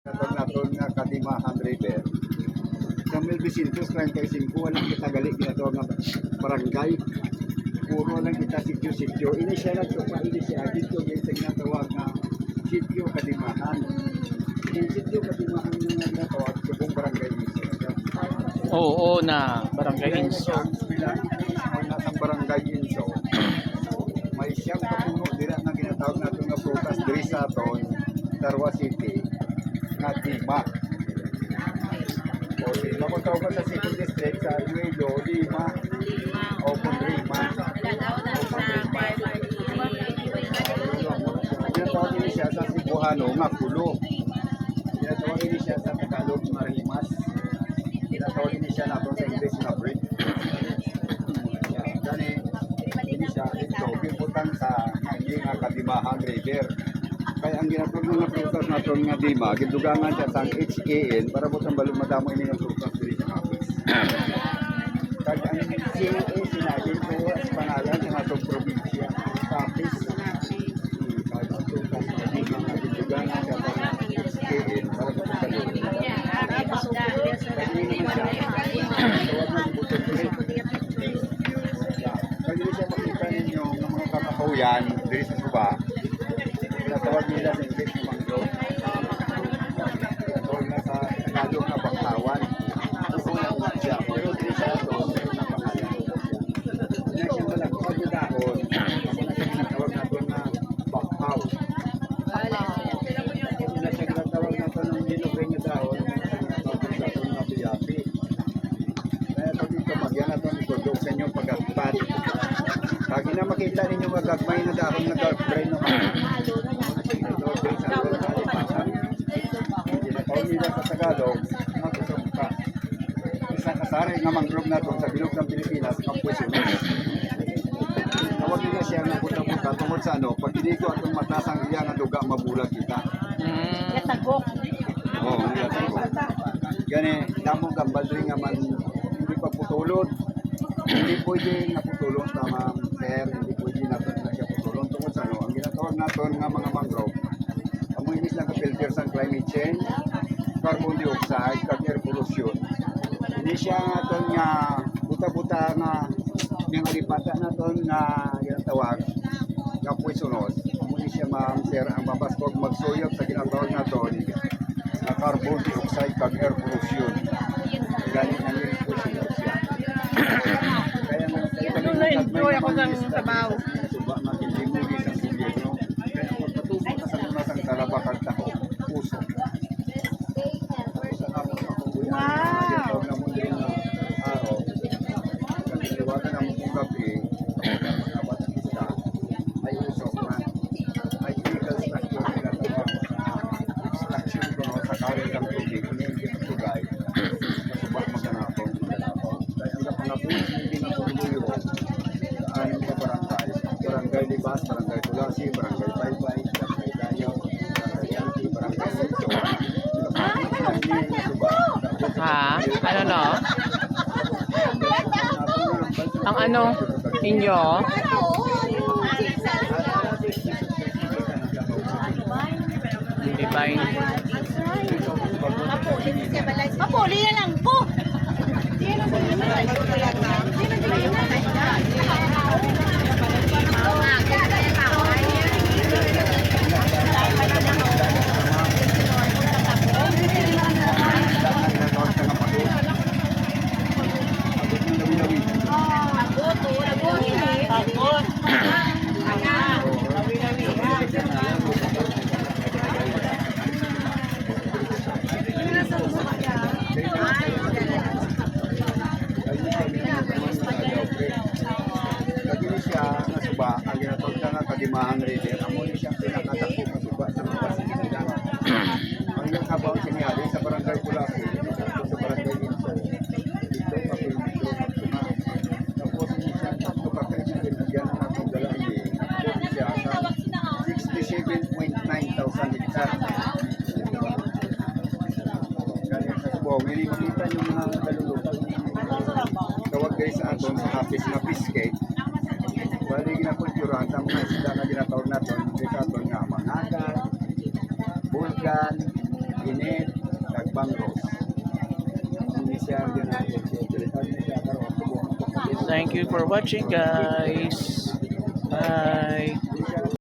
Katong naton nga Katimahan River. Sa 1935, walang kita gali ginatawag nga barangay. Puro lang kita sityo-sityo. Ini siya nagtupa, ini siya. Dito yung ginatawag nga sityo Katimahan. Yung sityo Katimahan yung ginatawag sa buong barangay niya. Oo na Barangay Inso. May nasang barangay Inso. May siyang kapuno dira na ginatawag nato nga prutas diri sa aton Tarwa City nga Dima. O Dima kung tawag sa City District sa Iloilo, Dima o Pundrima. Ginatawag ini siya sa Cebuano nga Kulo. Ginatawag ini siya sa Tagalog Marimas. Ginatawag ini siya nato sa English na Brit. Gani ini siya ito piputan sa Katimahan River. Kaya ang ginatawag ng prutas natin nga Dima, gidugangan siya sa HAN para po sa balong madamo ini ng prutas diri sa kapis. Kaya ang HAN sinagin ko sa pangalan ng atong probinsya, kapis. Kaya ang prutas na Dima, gidugangan siya sa HAN para po sa balong. Kaya ini siya, tawag ng butong ulit. Kaya siya makita ninyo ng mga kakahuyan diri sa suba. Tawag nila sa English na mangrove. Tawag na sa Tagalog na bangkawan. Siya, pero dito siya ito, na pangalan. Kaya siya malagpag yung dahon, tawag natin na bangkaw. Kaya siya tawag natin ng nilugay na dahon, tawag natin na biyapi. Kaya ito dito, magyan natin itulog sa inyong pag-agpat. Pag na makita ninyo magagmay na dahon na girlfriend no nila sa Tagalog, magusog ka. Isa kasari nga mangrove na sa bilog ng Pilipinas, Kampues Unos. Tawag nila siya nga puta-puta tungkol sa ano, pag hindi ko atong matasang iya nga duga, mabulag kita. Yatagok. Oo, yatagok. Gani, damong gambal rin nga man, hindi pa putulod. Hindi pwede nga putulod, tama, sir, hindi pwede natin na siya putulod. Tungkol sa ano, ang ginatawag natin nga mga mangrove, amoy inis lang ka-filter sa climate change, carbon dioxide, kag air pollution. Hindi siya naton nga buta-buta nga yung alipata naton nga ginatawag nga poisonous. Hindi siya ma'am sir ang mapaswag magsuyod sa ginatawag naton nga carbon dioxide kag air pollution. Galing ang air pollution siya. Kaya nga Na-enjoy ako ng trabaho. suba makilimugi sa gobyerno. Kaya pagpatusok na sa tunasang talaba kag taho, puso. Wow! Barangay Libas, Barangay Tulasi, Barangay Baybay, Barangay Dayo, Barangay Yanti, Barangay Sitio. Ha? Ano no? Ang ano inyo? Divine. Mapuli na lang po! Ang ginatawag siya nga Katimahan River, amo ni siya pinakadako nga suba sa mga Basilan. Ang iyang kabaw siniyali sa Barangay Tulasi, sa Barangay Inso, dito pa kilometro maksima. Tapos siya tatlo ka pinagyan ng atong dalahi, tapos siya sa 67.9,000 hektar. Kaya sa Subaw, hindi makita yung mga kalulutan. Tawag kayo sa aton sa hapis na piskate. Bali ginakulturan sa mga isda na ginatawag natin, ginatawag nga mangagat, bulgan, Inet, Kagbangros. Hindi siya din ang secretary na siya karoon. Thank you for watching guys. Bye.